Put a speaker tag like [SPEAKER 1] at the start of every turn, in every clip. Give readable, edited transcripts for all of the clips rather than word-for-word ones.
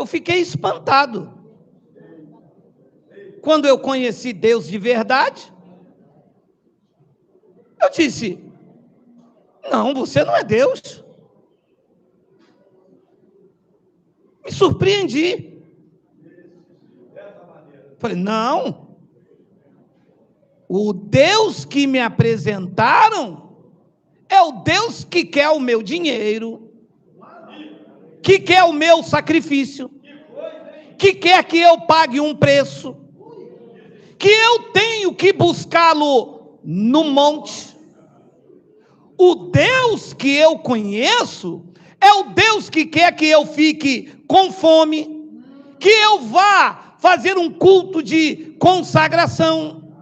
[SPEAKER 1] Eu fiquei espantado. Quando eu conheci Deus de verdade, eu disse: não, você não é Deus. Me surpreendi. Falei: não, o Deus que me apresentaram é o Deus que quer o meu dinheiro, que quer o meu sacrifício, que quer que eu pague um preço, que eu tenho que buscá-lo no monte. O Deus que eu conheço é o Deus que quer que eu fique com fome, que eu vá fazer um culto de consagração,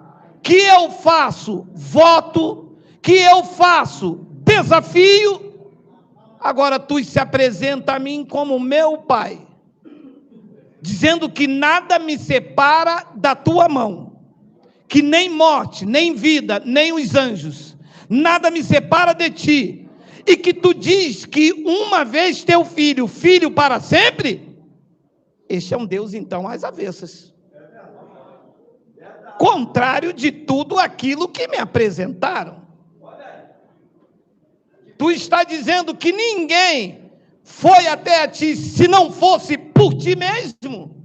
[SPEAKER 1] que eu faço voto, que eu faço desafio. Agora tu se apresenta a mim como meu pai, dizendo que nada me separa da tua mão, que nem morte, nem vida, nem os anjos, nada me separa de ti, e que tu diz que uma vez teu filho, filho para sempre. Este é um Deus então às avessas, contrário de tudo aquilo que me apresentaram. Tu está dizendo que ninguém foi até a ti se não fosse por ti mesmo,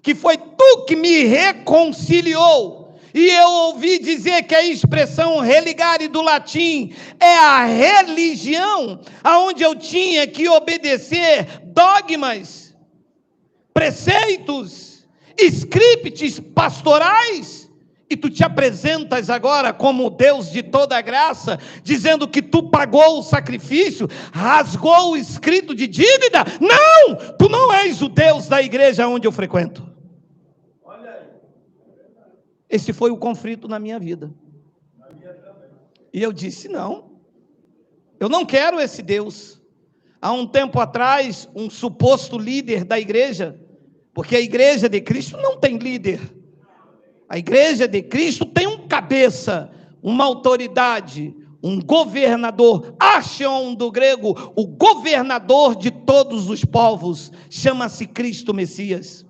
[SPEAKER 1] que foi tu que me reconciliou. E eu ouvi dizer que a expressão religare do latim é a religião, aonde eu tinha que obedecer dogmas, preceitos, scripts pastorais. E tu te apresentas agora como Deus de toda graça, dizendo que tu pagou o sacrifício, rasgou o escrito de dívida. Não, tu não és o Deus da igreja onde eu frequento. Esse foi o conflito na minha vida. E eu disse: não, eu não quero esse Deus. Há um tempo atrás, um suposto líder da igreja, porque a igreja de Cristo não tem líder. A igreja de Cristo tem um cabeça, uma autoridade, um governador, archon do grego, o governador de todos os povos, chama-se Cristo Messias.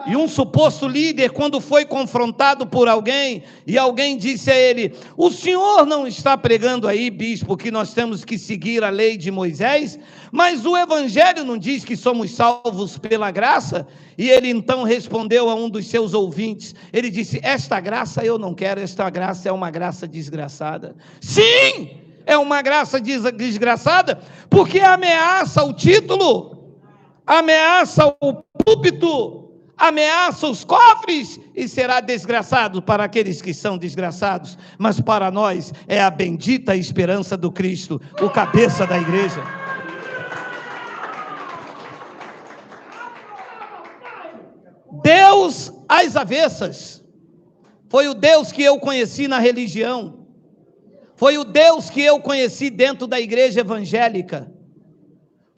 [SPEAKER 1] E um suposto líder, quando foi confrontado por alguém, e alguém disse a ele: o senhor não está pregando aí, bispo, que nós temos que seguir a lei de Moisés, mas o evangelho não diz que somos salvos pela graça? E ele então respondeu a um dos seus ouvintes, ele disse: esta graça eu não quero, esta graça é uma graça desgraçada. Sim, é uma graça desgraçada, porque ameaça o título, ameaça o púlpito, ameaça os cofres, e será desgraçado para aqueles que são desgraçados, mas para nós é a bendita esperança do Cristo, o cabeça da igreja. Deus às avessas foi o Deus que eu conheci na religião, foi o Deus que eu conheci dentro da igreja evangélica.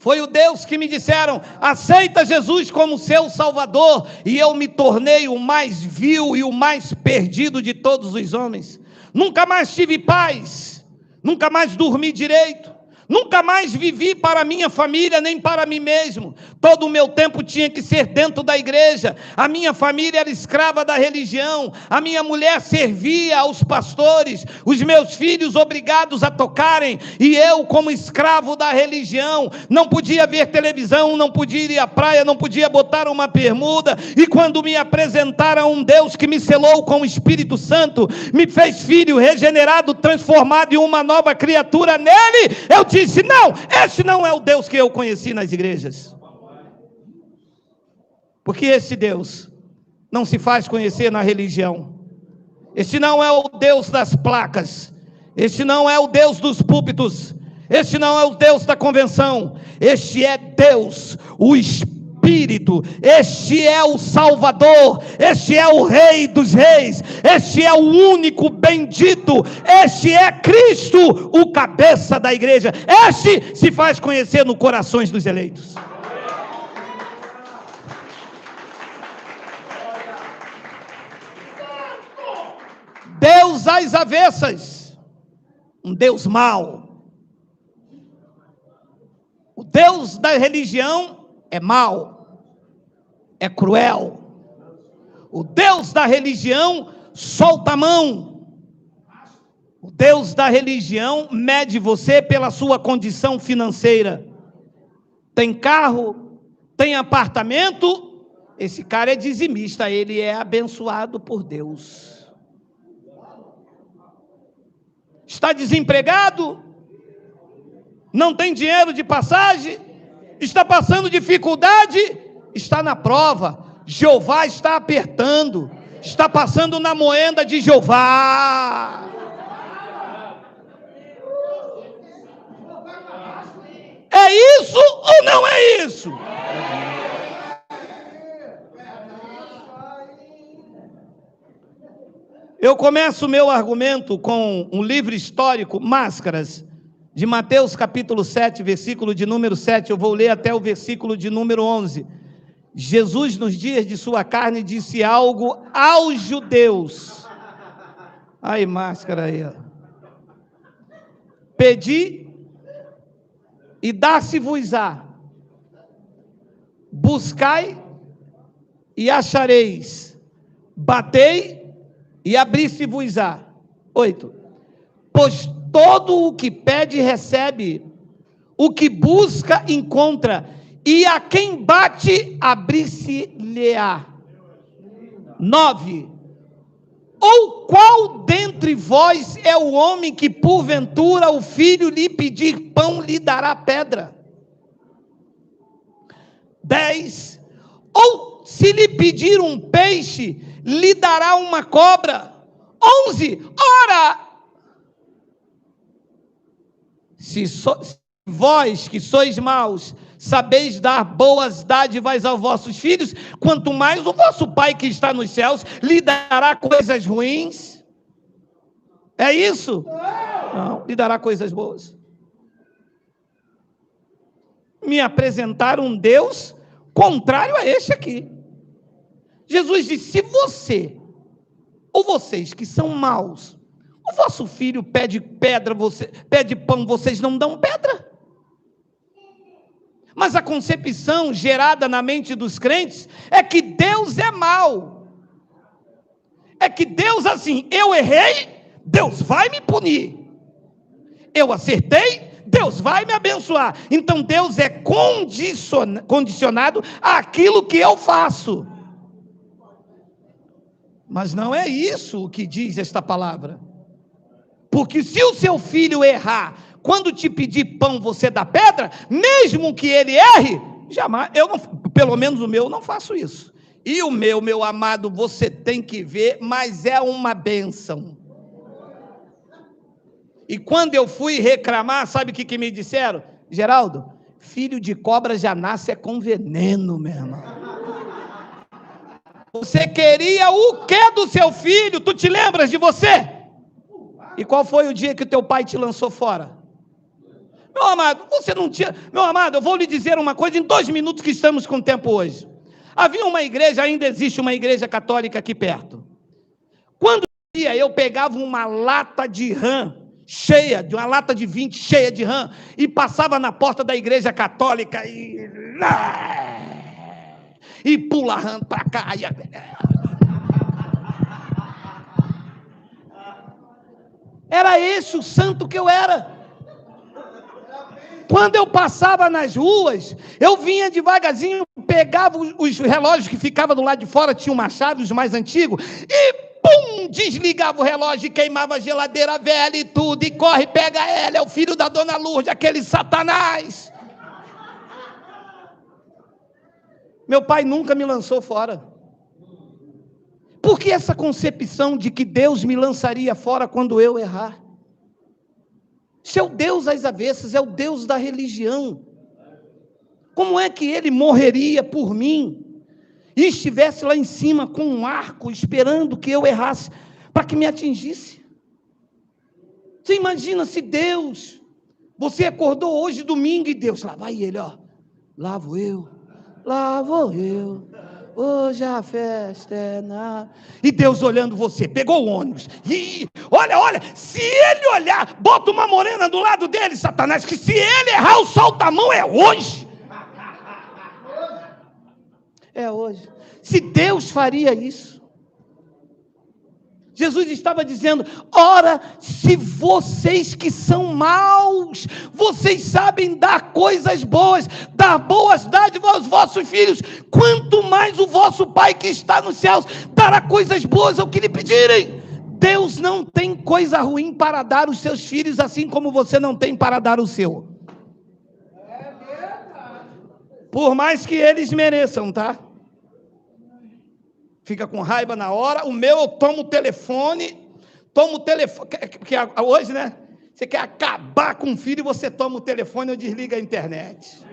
[SPEAKER 1] Foi o Deus que me disseram: aceita Jesus como seu Salvador, e eu me tornei o mais vil e o mais perdido de todos os homens. Nunca mais tive paz, nunca mais dormi direito, nunca mais vivi para minha família, nem para mim mesmo. Todo o meu tempo tinha que ser dentro da igreja. A minha família era escrava da religião. A minha mulher servia aos pastores. Os meus filhos obrigados a tocarem. E eu, como escravo da religião, não podia ver televisão, não podia ir à praia, não podia botar uma bermuda. E quando me apresentaram um Deus que me selou com o Espírito Santo, me fez filho regenerado, transformado em uma nova criatura nele, eu disse: não, esse não é o Deus que eu conheci nas igrejas. Porque esse Deus não se faz conhecer na religião. Este não é o Deus das placas. Este não é o Deus dos púlpitos. Este não é o Deus da convenção. Este é Deus, o Espírito. Este é o Salvador. Este é o Rei dos Reis. Este é o único bendito. Este é Cristo, o cabeça da igreja. Este se faz conhecer nos corações dos eleitos. Deus às avessas, um Deus mau, o Deus da religião é mau, é cruel. O Deus da religião solta a mão. O Deus da religião mede você pela sua condição financeira. Tem carro, tem apartamento, esse cara é dizimista, ele é abençoado por Deus. Está desempregado? Não tem dinheiro de passagem? Está passando dificuldade? Está na prova. Jeová está apertando. Está passando na moenda de Jeová. É isso ou não é isso? Eu começo o meu argumento com um livro histórico, Máscaras, de Mateus capítulo 7, versículo de número 7, eu vou ler até o versículo de número 11. Jesus, nos dias de sua carne, disse algo aos judeus. Aí, máscara aí. Pedi e dá-se-vos-á. Buscai e achareis. Batei e abri-se-vos-á. 8. Pois todo o que pede, recebe. O que busca, encontra. E a quem bate, abrir-se-lhe-á. 9. Ou qual dentre vós é o homem que, porventura, o filho lhe pedir pão, lhe dará pedra? 10. Ou se lhe pedir um peixe, lhe dará uma cobra? 11. Ora, se vós que sois maus, sabeis dar boas dádivas aos vossos filhos, quanto mais o vosso Pai que está nos céus lhe dará coisas ruins? É isso? Não, lhe dará coisas boas. Me apresentaram um Deus contrário a este aqui. Jesus disse: se você, ou vocês que são maus, o vosso filho pede pedra, pede pão, vocês não dão pedra? Mas a concepção gerada na mente dos crentes é que Deus é mau. É que Deus, assim, eu errei, Deus vai me punir. Eu acertei, Deus vai me abençoar. Então Deus é condicionado àquilo que eu faço. Mas não é isso o que diz esta palavra. Porque se o seu filho errar, quando te pedir pão, você dá pedra, mesmo que ele erre, jamais, eu não, pelo menos o meu, não faço isso. E o meu amado, você tem que ver, mas é uma bênção. E quando eu fui reclamar, sabe o que me disseram? Geraldo, filho de cobra já nasce com veneno, meu irmão. Você queria o que do seu filho? Tu te lembras de você? E qual foi o dia que o teu pai te lançou fora? Meu amado, você não tinha... Meu amado, eu vou lhe dizer uma coisa em 2 minutos que estamos com tempo hoje. Havia uma igreja, ainda existe uma igreja católica aqui perto. Quando eu pegava uma lata de rã, cheia, de uma lata de 20 cheia de rã, e passava na porta da igreja católica e pula rã para cá. Era esse o santo que eu era. Quando eu passava nas ruas, eu vinha devagarzinho, pegava os relógios que ficavam do lado de fora, tinha uma chave, os mais antigos, e pum, desligava o relógio e queimava a geladeira velha e tudo, e corre, pega ela, é o filho da dona Lourdes, aquele Satanás. Meu pai nunca me lançou fora. Por que essa concepção de que Deus me lançaria fora quando eu errar? Se é o Deus às avessas, é o Deus da religião. Como é que ele morreria por mim e estivesse lá em cima com um arco, esperando que eu errasse, para que me atingisse? Você imagina se Deus, você acordou hoje domingo e Deus, lá vai ele, ó, lá vou eu, Hoje a festa é na... E Deus olhando você, pegou o ônibus. E olha, se ele olhar, bota uma morena do lado dele, Satanás, que se ele errar o solta a mão, é hoje. É hoje. Se Deus faria isso. Jesus estava dizendo, ora, se vocês que são maus, vocês sabem dar coisas boas, dar boas dádivas aos vossos filhos, quanto mais o vosso Pai que está nos céus dará coisas boas ao que lhe pedirem. Deus não tem coisa ruim para dar aos seus filhos, assim como você não tem para dar o seu. Por mais que eles mereçam, tá? Fica com raiva na hora. O meu, eu tomo o telefone, porque hoje, né, você quer acabar com o filho, você toma o telefone ou desliga a internet.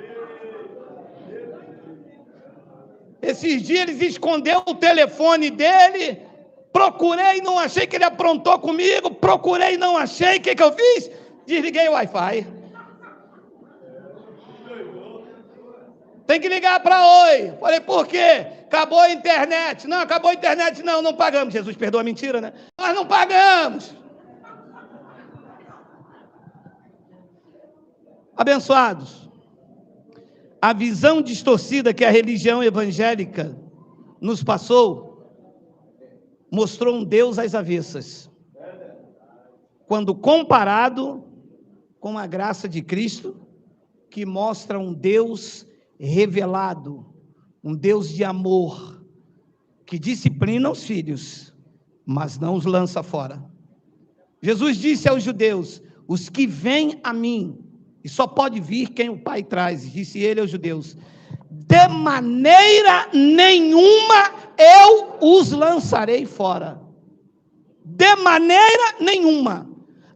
[SPEAKER 1] Esses dias eles esconderam o telefone dele, procurei, não achei, que ele aprontou comigo, procurei, não achei, o que eu fiz? Desliguei o Wi-Fi. Tem que ligar para Oi. Falei, por quê? Acabou a internet. Não, acabou a internet, não pagamos. Jesus perdoa a mentira, né? Nós não pagamos. Abençoados, a visão distorcida que a religião evangélica nos passou, mostrou um Deus às avessas. Quando comparado com a graça de Cristo, que mostra um Deus revelado, um Deus de amor, que disciplina os filhos, mas não os lança fora. Jesus disse aos judeus, os que vêm a mim, e só pode vir quem o Pai traz, disse ele aos judeus, de maneira nenhuma eu os lançarei fora. De maneira nenhuma.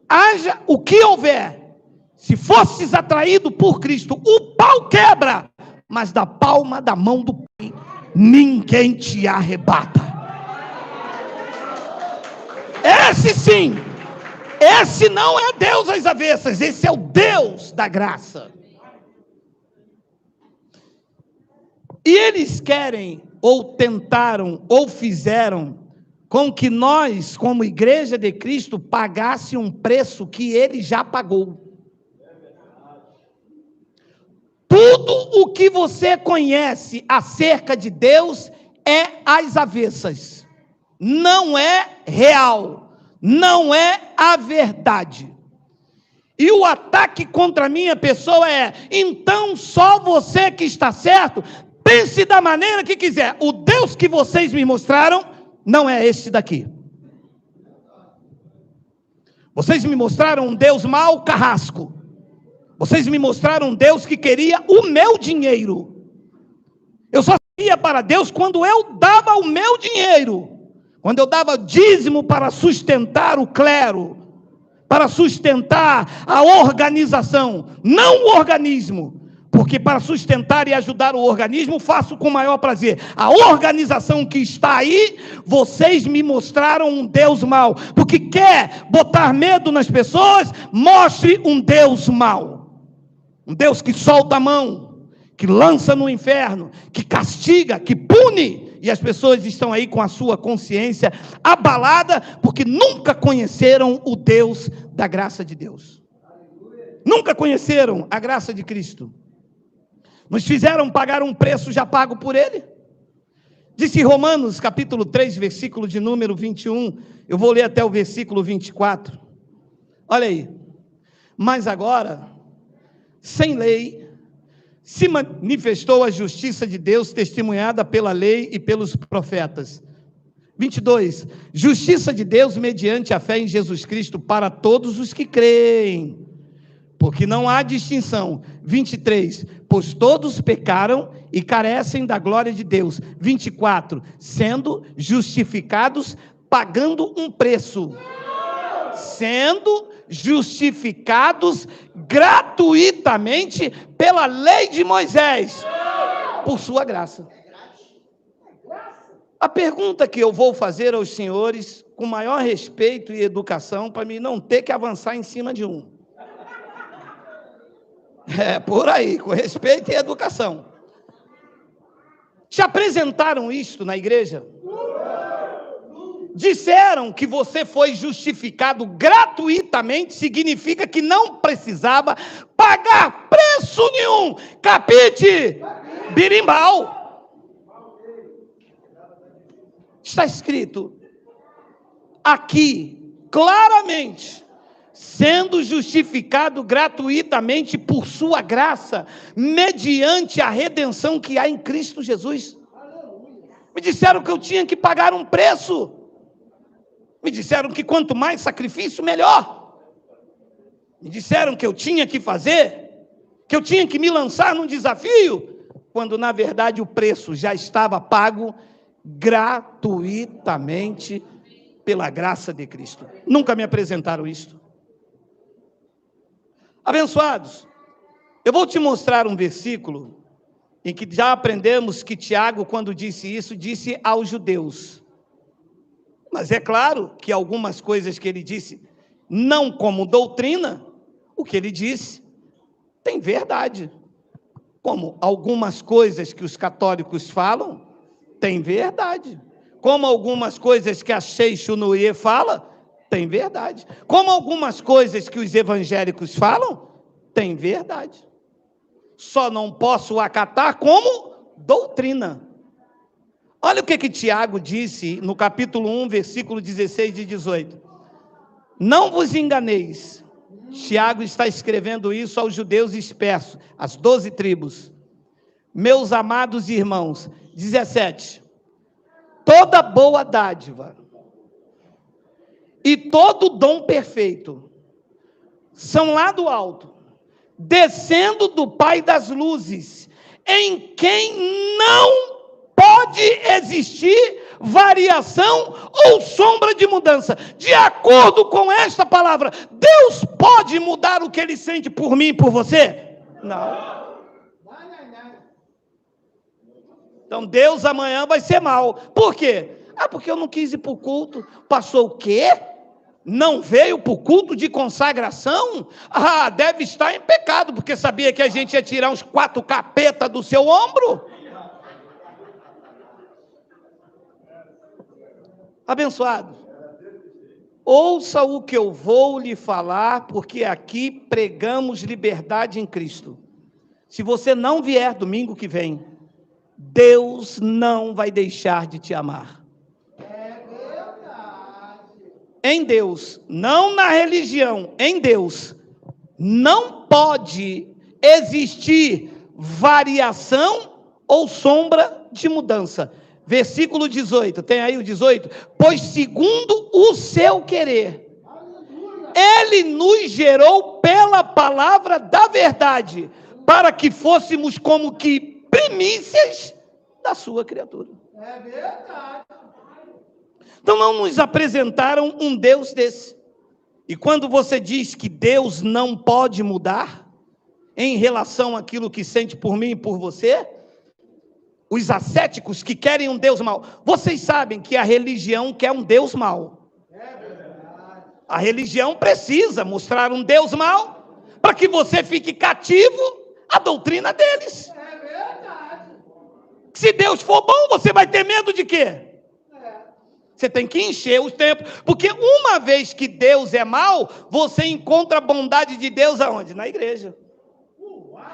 [SPEAKER 1] Haja o que houver, se fosses atraído por Cristo, o pau quebra, mas da palma da mão do Pai, ninguém te arrebata. Esse sim, esse não é Deus às avessas, esse é o Deus da graça. E eles querem, ou tentaram, ou fizeram, com que nós, como igreja de Cristo, pagasse um preço que ele já pagou. Tudo o que você conhece acerca de Deus é às avessas. Não é real. Não é a verdade. E o ataque contra a minha pessoa é, então só você que está certo, pense da maneira que quiser. O Deus que vocês me mostraram não é esse daqui. Vocês me mostraram um Deus mau, carrasco. Vocês me mostraram um Deus que queria o meu dinheiro. Eu só ia para Deus quando eu dava o meu dinheiro. Quando eu dava dízimo para sustentar o clero, para sustentar a organização, não o organismo. Porque para sustentar e ajudar o organismo, faço com o maior prazer. A organização que está aí, vocês me mostraram um Deus mau. Porque quer botar medo nas pessoas, mostre um Deus mau. Um Deus que solta a mão, que lança no inferno, que castiga, que pune. E as pessoas estão aí com a sua consciência abalada, porque nunca conheceram o Deus da graça de Deus. Nunca conheceram a graça de Cristo. Nos fizeram pagar um preço já pago por ele. Disse Romanos, capítulo 3, versículo de número 21. Eu vou ler até o versículo 24. Olha aí. Mas agora, sem lei, se manifestou a justiça de Deus, testemunhada pela lei e pelos profetas. 22. Justiça de Deus mediante a fé em Jesus Cristo para todos os que creem. Porque não há distinção. 23, pois todos pecaram e carecem da glória de Deus. 24, sendo justificados pagando um preço. Sendo justificados gratuitamente pela lei de Moisés, por sua graça. A pergunta que eu vou fazer aos senhores, com maior respeito e educação, para mim não ter que avançar em cima de um. É por aí, com respeito e educação. Te apresentaram isto na igreja? Disseram que você foi justificado gratuitamente, significa que não precisava pagar preço nenhum. Capite? Birimbau. Está escrito aqui, claramente, sendo justificado gratuitamente por sua graça, mediante a redenção que há em Cristo Jesus. Me disseram que eu tinha que pagar um preço. Me disseram que quanto mais sacrifício, melhor. Me disseram que eu tinha que fazer, que eu tinha que me lançar num desafio, quando na verdade o preço já estava pago gratuitamente pela graça de Cristo. Nunca me apresentaram isto. Abençoados, eu vou te mostrar um versículo em que já aprendemos que Tiago, quando disse isso, disse aos judeus. Mas é claro que algumas coisas que ele disse, não como doutrina, o que ele disse tem verdade. Como algumas coisas que os católicos falam, tem verdade. Como algumas coisas que a Sheikh Chunouye fala, tem verdade. Como algumas coisas que os evangélicos falam, tem verdade. Só não posso acatar como doutrina. Olha o que Tiago disse no capítulo 1, versículo 16 e 18. Não vos enganeis. Tiago está escrevendo isso aos judeus dispersos, às 12 tribos. Meus amados irmãos, 17. Toda boa dádiva e todo dom perfeito são lá do alto, descendo do Pai das luzes, em quem não pode existir variação ou sombra de mudança. De acordo com esta palavra, Deus pode mudar o que Ele sente por mim e por você? Não. Então Deus amanhã vai ser mal. Por quê? Porque eu não quis ir para o culto. Passou o quê? Não veio para o culto de consagração? Deve estar em pecado, porque sabia que a gente ia tirar uns 4 capetas do seu ombro. Abençoado, ouça o que eu vou lhe falar, porque aqui pregamos liberdade em Cristo. Se você não vier domingo que vem, Deus não vai deixar de te amar. É verdade. Em Deus, não na religião, em Deus, não pode existir variação ou sombra de mudança. Versículo 18, tem aí o 18? Pois segundo o seu querer, Ele nos gerou pela palavra da verdade, para que fôssemos como que primícias da sua criatura. É verdade. Então não nos apresentaram um Deus desse. E quando você diz que Deus não pode mudar, em relação àquilo que sente por mim e por você, os ascéticos que querem um Deus mau, vocês sabem que a religião quer um Deus mau. A religião precisa mostrar um Deus mau para que você fique cativo à doutrina deles. É verdade. Se Deus for bom, você vai ter medo de quê? Você tem que encher os templos, porque uma vez que Deus é mau, você encontra a bondade de Deus aonde? Na igreja.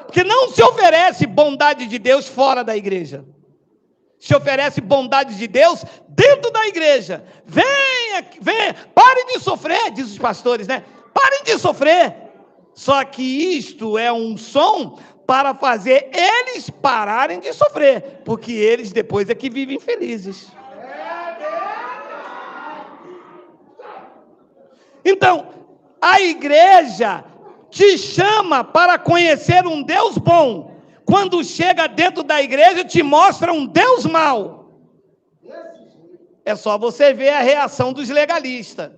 [SPEAKER 1] Porque não se oferece bondade de Deus fora da igreja. Se oferece bondade de Deus dentro da igreja. Venha, parem de sofrer, diz os pastores, né? Parem de sofrer. Só que isto é um som para fazer eles pararem de sofrer, porque eles depois é que vivem felizes. Então, a igreja te chama para conhecer um Deus bom. Quando chega dentro da igreja, te mostra um Deus mau. É só você ver a reação dos legalistas.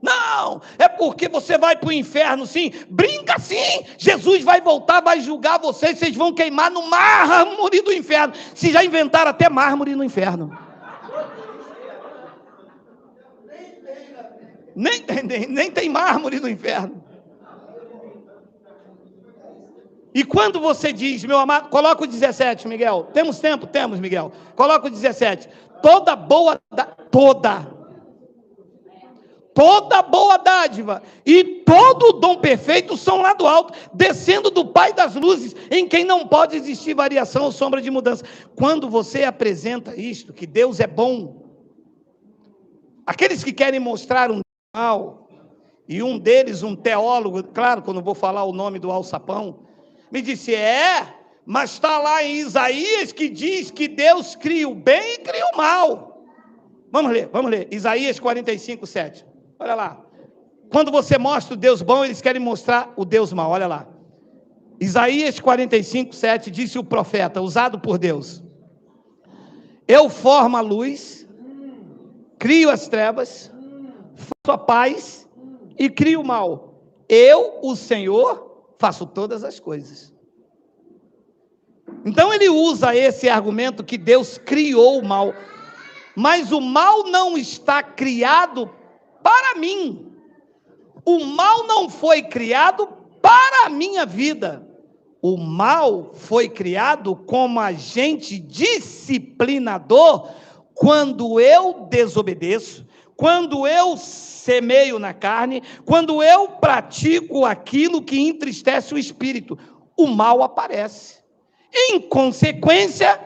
[SPEAKER 1] Não, é porque você vai para o inferno sim. Brinca sim, Jesus vai voltar, vai julgar vocês, vocês vão queimar no mármore do inferno. Se já inventaram até mármore no inferno. Nem tem mármore no inferno. E quando você diz, meu amado, coloca o 17, Miguel. Temos tempo? Temos, Miguel. Coloca o 17. Toda boa dádiva e todo dom perfeito são lá do alto, descendo do Pai das luzes, em quem não pode existir variação ou sombra de mudança. Quando você apresenta isto, que Deus é bom, aqueles que querem mostrar um mal, e um deles, um teólogo, claro que eu não vou falar o nome do alçapão, me disse, mas está lá em Isaías que diz que Deus cria o bem e cria o mal. Vamos ler, Isaías 45, 7. Olha lá. Quando você mostra o Deus bom, eles querem mostrar o Deus mau. Olha lá. Isaías 45, 7, disse o profeta, usado por Deus. Eu formo a luz, crio as trevas, faço a paz e crio o mal. Eu, o Senhor, faço todas as coisas. Então ele usa esse argumento que Deus criou o mal. Mas o mal não está criado para mim. O mal não foi criado para a minha vida. O mal foi criado como agente disciplinador quando eu desobedeço, quando eu semeio na carne, quando eu pratico aquilo que entristece o espírito. O mal aparece em consequência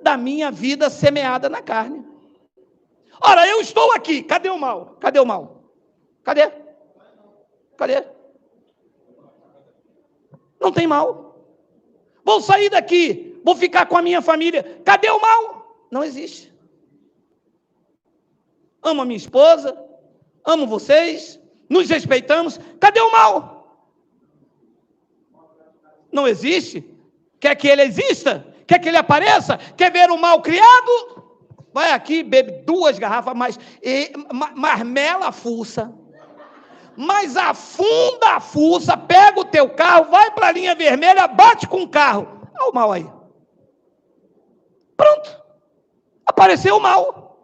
[SPEAKER 1] da minha vida semeada na carne. Ora, eu estou aqui, cadê o mal? Cadê o mal? Cadê? Não tem mal. Vou sair daqui, vou ficar com a minha família. Cadê o mal? Não existe. Amo a minha esposa, amo vocês, nos respeitamos. Cadê o mal? Não existe. Quer que ele exista? Quer que ele apareça? Quer ver o mal criado? Vai aqui, bebe 2 garrafas, marmela a fuça, mas afunda a fuça, pega o teu carro, vai para a linha vermelha, bate com o carro. Olha o mal aí. Pronto. Apareceu o mal.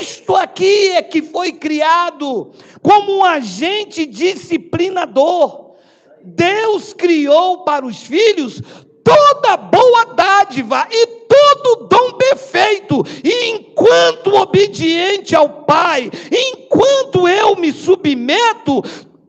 [SPEAKER 1] Isto aqui é que foi criado como um agente disciplinador. Deus criou para os filhos toda boa dádiva e todo dom perfeito, e enquanto obediente ao Pai, enquanto eu me submeto,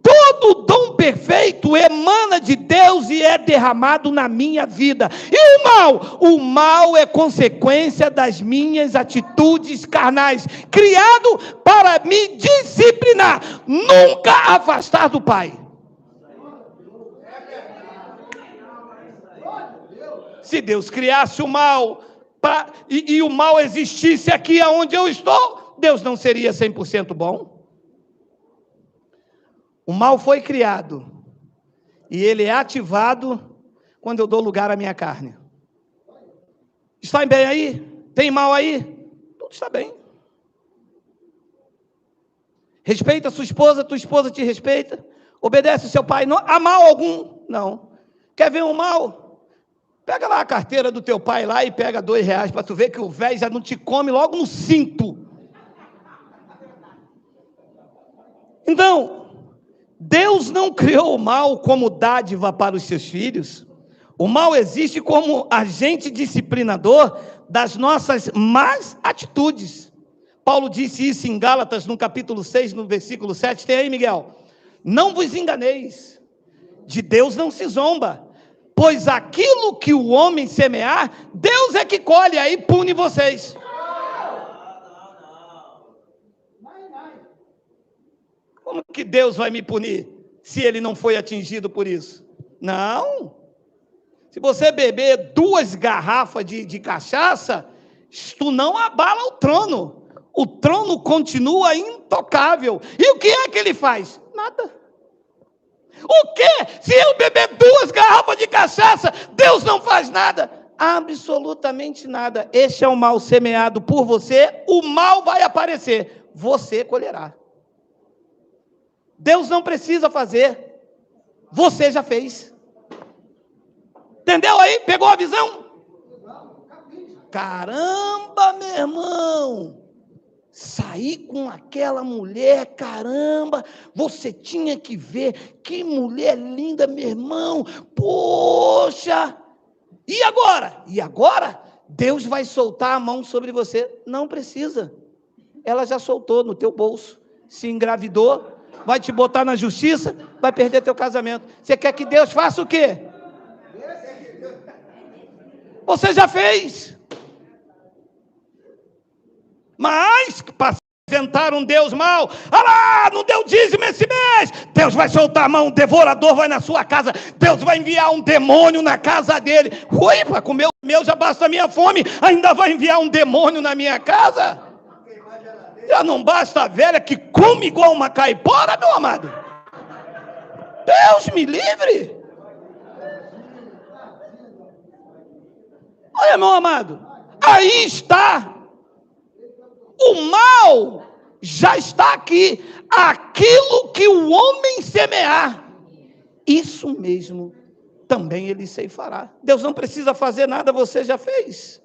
[SPEAKER 1] todo dom perfeito emana de Deus e é derramado na minha vida. E o mal? O mal é consequência das minhas atitudes carnais, criado para me disciplinar, nunca afastar do Pai. Se Deus criasse o mal e o mal existisse aqui onde eu estou, Deus não seria 100% bom. O mal foi criado e ele é ativado quando eu dou lugar à minha carne. Está bem aí? Tem mal aí? Tudo está bem. Respeita a sua esposa, tua esposa te respeita. Obedece o seu pai. Não há mal algum? Não. Quer ver um mal? Pega lá a carteira do teu pai lá e pega R$2 para tu ver que o velho já não te come logo no cinto. Então, Deus não criou o mal como dádiva para os seus filhos. O mal existe como agente disciplinador das nossas más atitudes. Paulo disse isso em Gálatas, no capítulo 6, no versículo 7. Tem aí, Miguel? Não vos enganeis, de Deus não se zomba, pois aquilo que o homem semear, Deus é que colhe, aí pune vocês. Como que Deus vai me punir, se ele não foi atingido por isso? Não. Se você beber 2 garrafas de cachaça, isto não abala o trono continua intocável. E o que é que ele faz? Nada. O quê? Se eu beber 2 garrafas de cachaça, Deus não faz nada? Absolutamente nada. Este é o mal semeado por você, o mal vai aparecer, você colherá. Deus não precisa fazer, você já fez. Entendeu aí? Pegou a visão? Caramba, meu irmão! sair com aquela mulher, caramba, você tinha que ver, que mulher linda, meu irmão, poxa, e agora? E agora? Deus vai soltar a mão sobre você? Não precisa, ela já soltou no teu bolso, se engravidou, vai te botar na justiça, vai perder teu casamento. Você quer que Deus faça o quê? Você já fez. Mas para apresentar um Deus mau, lá, não deu dízimo esse mês, Deus vai soltar a mão, um devorador vai na sua casa, Deus vai enviar um demônio na casa dele. Ui, para comer o meu já basta a minha fome, ainda vai enviar um demônio na minha casa? Já não basta a velha que come igual uma caipora, meu amado? Deus me livre. Olha, meu amado, aí está. O mal já está aqui. Aquilo que o homem semear, isso mesmo também ele ceifará. Deus não precisa fazer nada, você já fez.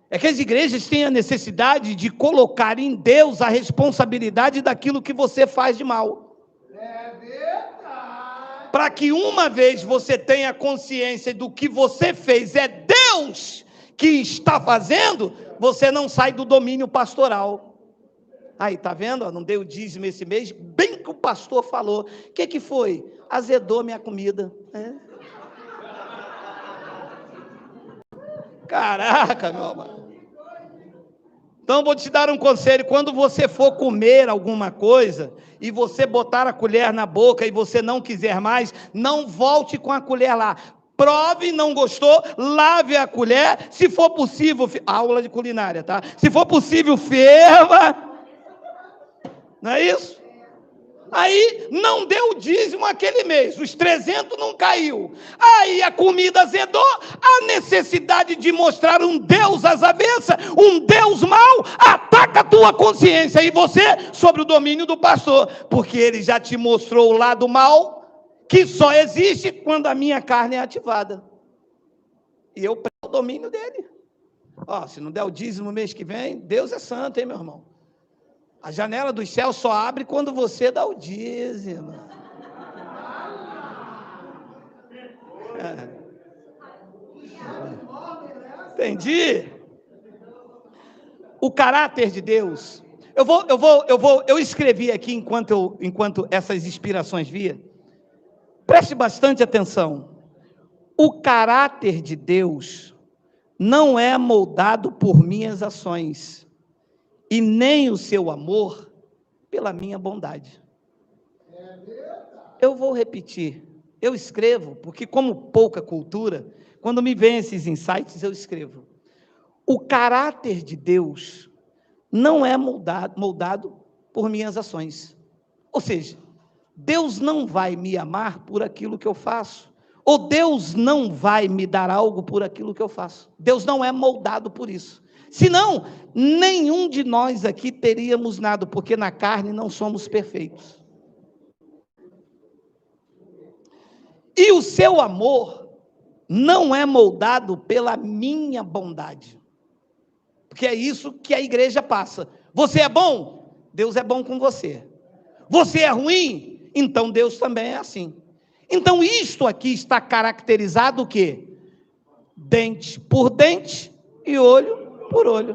[SPEAKER 1] É que as igrejas têm a necessidade de colocar em Deus a responsabilidade daquilo que você faz de mal. É verdade. Para que uma vez você tenha consciência do que você fez, é Deus que está fazendo, você não sai do domínio pastoral. Aí, tá vendo? Não deu dízimo esse mês, bem que o pastor falou. O que foi? Azedou minha comida. Caraca, meu amado. Então, vou te dar um conselho. Quando você for comer alguma coisa, e você botar a colher na boca, e você não quiser mais, não volte com a colher lá. Prove, não gostou, lave a colher, se for possível, aula de culinária, tá? Se for possível, ferva, não é isso? Aí, não deu dízimo aquele mês, os 300 não caiu, aí a comida azedou, a necessidade de mostrar um Deus às avessas, um Deus mau, ataca a tua consciência, e você, sobre o domínio do pastor, porque ele já te mostrou o lado mau, que só existe quando a minha carne é ativada. E eu prego o domínio dele. Se não der o dízimo mês que vem, Deus é santo, hein, meu irmão? A janela dos céus só abre quando você dá o dízimo. Entendi? O caráter de Deus. Eu escrevi aqui enquanto essas inspirações via. Preste bastante atenção. O caráter de Deus não é moldado por minhas ações, e nem o seu amor pela minha bondade. Eu vou repetir. Eu escrevo, porque como pouca cultura, quando me vem esses insights, eu escrevo. O caráter de Deus não é moldado por minhas ações. Ou seja, Deus não vai me amar por aquilo que eu faço, ou Deus não vai me dar algo por aquilo que eu faço. Deus não é moldado por isso. Senão, nenhum de nós aqui teríamos nada, porque na carne não somos perfeitos. E o seu amor não é moldado pela minha bondade. Porque é isso que a igreja passa. Você é bom? Deus é bom com você. Você é ruim? Então Deus também é assim. Então isto aqui está caracterizado o quê? Dente por dente e olho por olho.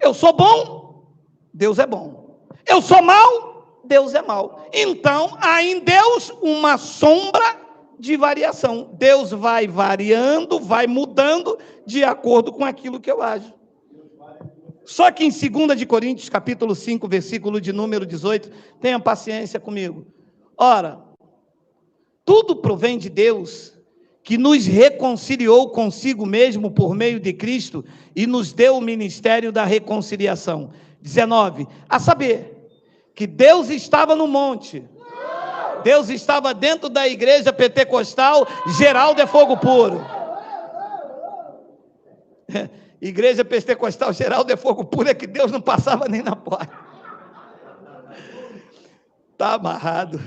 [SPEAKER 1] Eu sou bom? Deus é bom. Eu sou mau? Deus é mau. Então há em Deus uma sombra de variação. Deus vai variando, vai mudando de acordo com aquilo que eu ajo. Só que em 2 de Coríntios, capítulo 5, versículo de número 18, tenha paciência comigo. Ora, tudo provém de Deus, que nos reconciliou consigo mesmo por meio de Cristo e nos deu o ministério da reconciliação. 19, a saber, que Deus estava no monte, Deus estava dentro da igreja pentecostal, Geraldo é fogo puro. Igreja pentecostal, Geraldo é fogo puro, é que Deus não passava nem na porta. Está amarrado.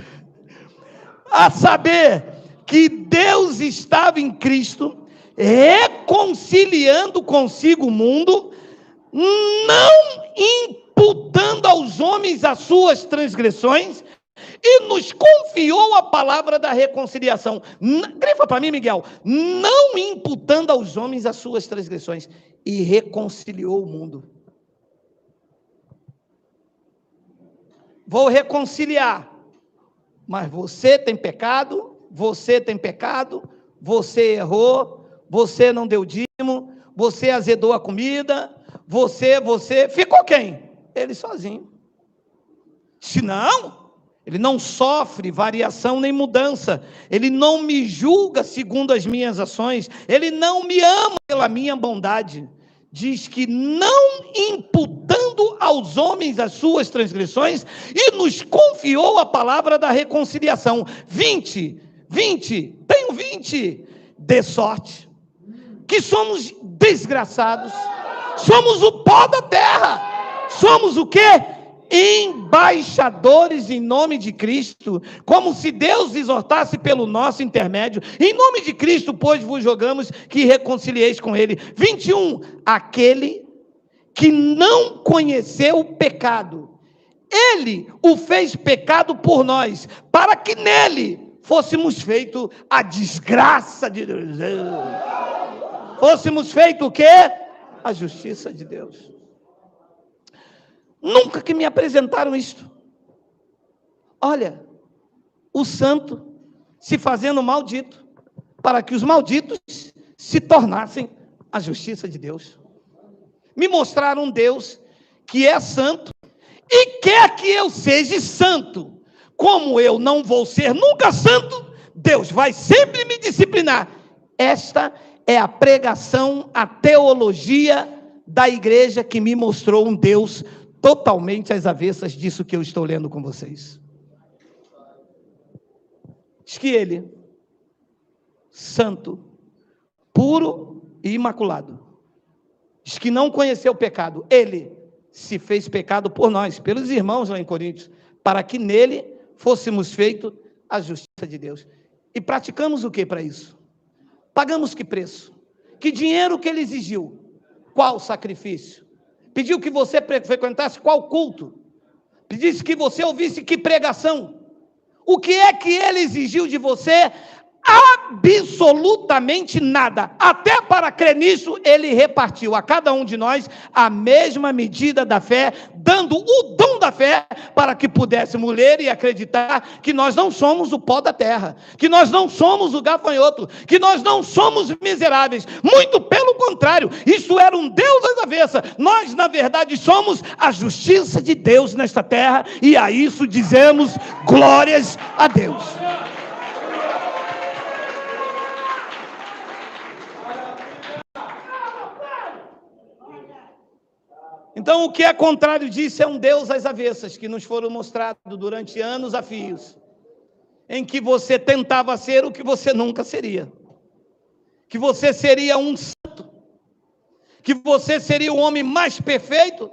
[SPEAKER 1] A saber, que Deus estava em Cristo, reconciliando consigo o mundo, não imputando aos homens as suas transgressões, e nos confiou a palavra da reconciliação. Grifa para mim, Miguel. Não imputando aos homens as suas transgressões, e reconciliou o mundo. Vou reconciliar, mas você tem pecado, você errou, você não deu dízimo, você azedou a comida, você, ficou quem? Ele sozinho. Se não, ele não sofre variação nem mudança, ele não me julga segundo as minhas ações, ele não me ama pela minha bondade. Diz que não imputando aos homens as suas transgressões, e nos confiou a palavra da reconciliação. 20, tenho 20, de sorte que somos desgraçados, somos o pó da terra, somos o quê? Embaixadores em nome de Cristo, como se Deus exortasse pelo nosso intermédio. Em nome de Cristo, pois, vos rogamos que reconcilieis com ele. 21, aquele que não conheceu o pecado, ele o fez pecado por nós, para que nele fôssemos feito a desgraça de Deus. Fôssemos feito o quê? A justiça de Deus. Nunca que me apresentaram isto. Olha, o santo se fazendo maldito, para que os malditos se tornassem a justiça de Deus. Me mostraram um Deus que é santo e quer que eu seja santo. Como eu não vou ser nunca santo, Deus vai sempre me disciplinar. Esta é a pregação, a teologia da igreja que me mostrou um Deus totalmente às avessas disso que eu estou lendo com vocês. Diz que ele, santo, puro e imaculado, diz que não conheceu o pecado, ele se fez pecado por nós, pelos irmãos lá em Coríntios, para que nele fôssemos feitos a justiça de Deus. E praticamos o que para isso? Pagamos que preço? Que dinheiro que ele exigiu? Qual sacrifício? Pediu que você frequentasse qual culto? Pedisse que você ouvisse que pregação? O que é que ele exigiu de você? Absolutamente nada. Até para crer nisso, ele repartiu a cada um de nós a mesma medida da fé, dando o dom da fé para que pudéssemos ler e acreditar que nós não somos o pó da terra, que nós não somos o gafanhoto, que nós não somos miseráveis. Muito pelo contrário, isso era um Deus às avessas. Nós, na verdade, somos a justiça de Deus nesta terra, e a isso dizemos glórias a Deus. Então, o que é contrário disso é um Deus às avessas, que nos foram mostrados durante anos a fios, em que você tentava ser o que você nunca seria, que você seria um santo, que você seria o homem mais perfeito,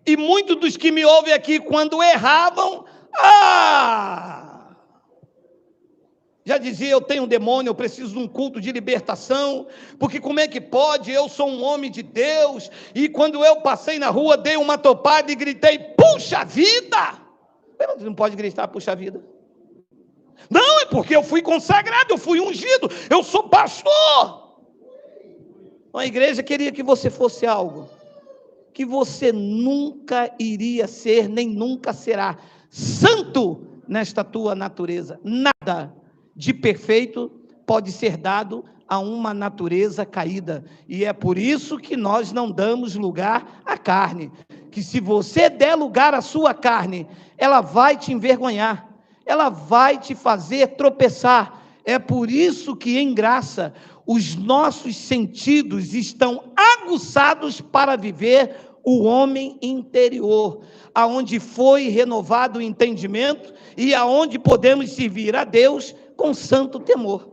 [SPEAKER 1] e muitos dos que me ouvem aqui, quando erravam, já dizia, eu tenho um demônio, eu preciso de um culto de libertação, porque como é que pode, eu sou um homem de Deus, e quando eu passei na rua, dei uma topada e gritei, puxa vida! Você não pode gritar, puxa vida. Não, é porque eu fui consagrado, eu fui ungido, eu sou pastor. A igreja queria que você fosse algo que você nunca iria ser, nem nunca será, santo nesta tua natureza. Nada de perfeito pode ser dado a uma natureza caída, e é por isso que nós não damos lugar à carne, que se você der lugar à sua carne, ela vai te envergonhar, ela vai te fazer tropeçar. É por isso que em graça, os nossos sentidos estão aguçados para viver o homem interior, aonde foi renovado o entendimento, e aonde podemos servir a Deus com santo temor.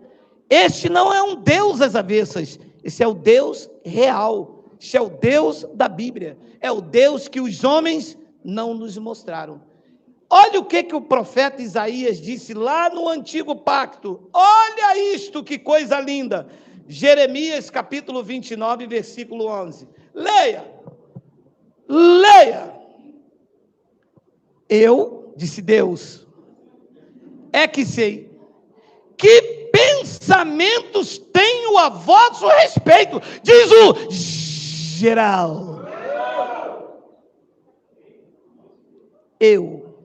[SPEAKER 1] Este não é um Deus às avessas, esse é o Deus real, este é o Deus da Bíblia, é o Deus que os homens não nos mostraram. Olha o que o profeta Isaías disse lá no Antigo Pacto, olha isto, que coisa linda, Jeremias capítulo 29, versículo 11, leia, Eu, disse Deus, é que sei que pensamentos tenho a vosso respeito, diz o geral. Eu,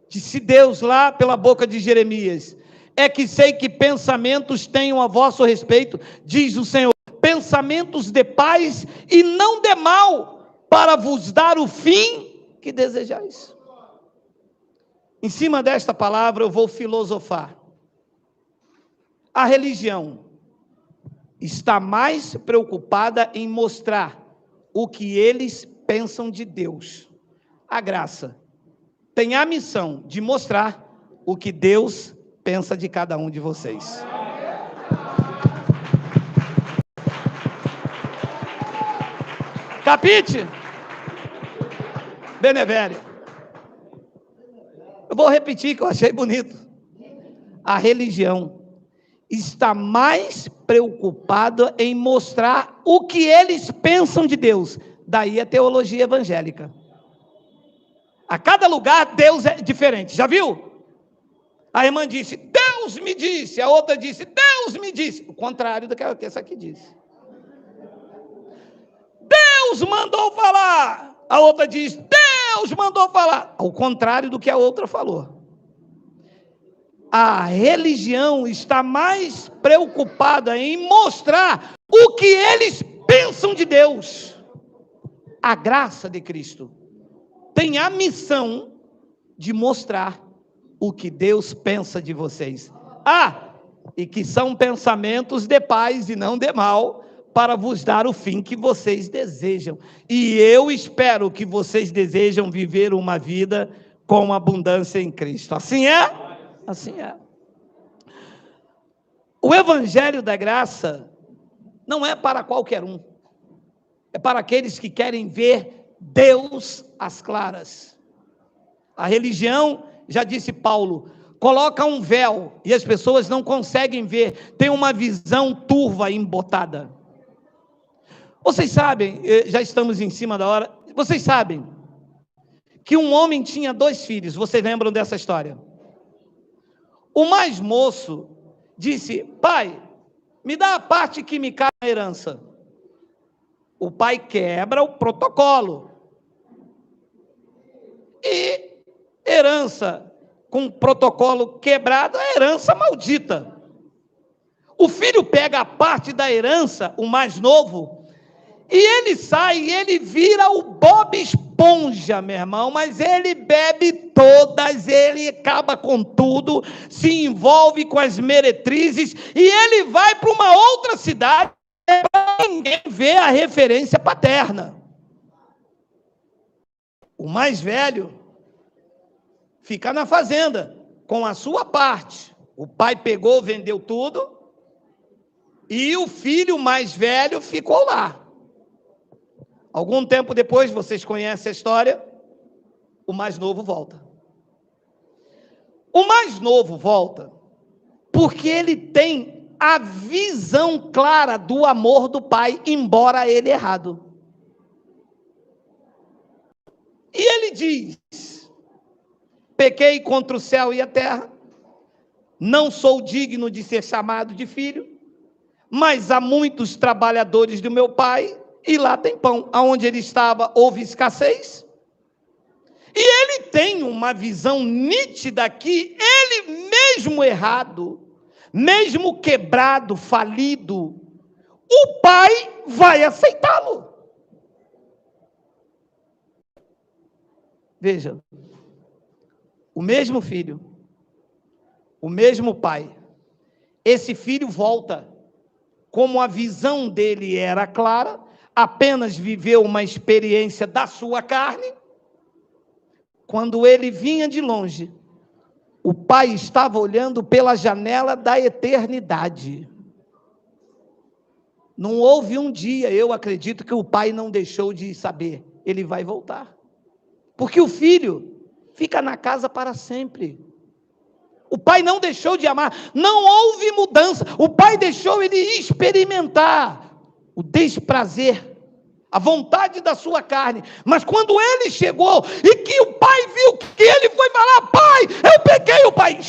[SPEAKER 1] disse Deus lá pela boca de Jeremias, é que sei que pensamentos tenho a vosso respeito, diz o Senhor, pensamentos de paz e não de mal, para vos dar o fim que desejais. Em cima desta palavra eu vou filosofar. A religião está mais preocupada em mostrar o que eles pensam de Deus. A graça tem a missão de mostrar o que Deus pensa de cada um de vocês. Capite? Benevéria. Eu vou repetir que eu achei bonito. A religião está mais preocupada em mostrar o que eles pensam de Deus. Daí a teologia evangélica. A cada lugar Deus é diferente. Já viu? A irmã disse, Deus me disse. A outra disse, Deus me disse. O contrário do que essa aqui disse. Deus mandou falar. A outra diz, Deus mandou falar. Ao contrário do que a outra falou. A religião está mais preocupada em mostrar o que eles pensam de Deus. A graça de Cristo tem a missão de mostrar o que Deus pensa de vocês. E que são pensamentos de paz e não de mal, para vos dar o fim que vocês desejam. E eu espero que vocês desejam viver uma vida com abundância em Cristo. Assim é? Assim é. O Evangelho da Graça não é para qualquer um. É para aqueles que querem ver Deus às claras. A religião, já disse Paulo, coloca um véu e as pessoas não conseguem ver, tem uma visão turva e embotada. Vocês sabem, já estamos em cima da hora, vocês sabem que um homem tinha 2 filhos, vocês lembram dessa história? O mais moço disse, pai, me dá a parte que me cabe na herança. O pai quebra o protocolo. E herança com protocolo quebrado é herança maldita. O filho pega a parte da herança, o mais novo, e ele sai, e ele vira o Bob Esponja, meu irmão, mas ele bebe todas, ele acaba com tudo, se envolve com as meretrizes, e ele vai para uma outra cidade, para ninguém ver a referência paterna. O mais velho fica na fazenda, com a sua parte. O pai pegou, vendeu tudo, e o filho mais velho ficou lá. Algum tempo depois, vocês conhecem a história, o mais novo volta. O mais novo volta porque ele tem a visão clara do amor do pai, embora ele errado. E ele diz, pequei contra o céu e a terra, não sou digno de ser chamado de filho, mas há muitos trabalhadores do meu pai, e lá tem pão. Aonde ele estava, houve escassez. E ele tem uma visão nítida que ele mesmo errado, mesmo quebrado, falido, o pai vai aceitá-lo. Veja, o mesmo filho, o mesmo pai, esse filho volta, como a visão dele era clara, apenas viveu uma experiência da sua carne. Quando ele vinha de longe, o pai estava olhando pela janela da eternidade. Não houve um dia, eu acredito, que o pai não deixou de saber, ele vai voltar. Porque o filho fica na casa para sempre. O pai não deixou de amar, não houve mudança. O pai deixou ele experimentar o desprazer, a vontade da sua carne. Mas quando ele chegou e que o pai viu que ele foi falar: pai, eu peguei, o pai...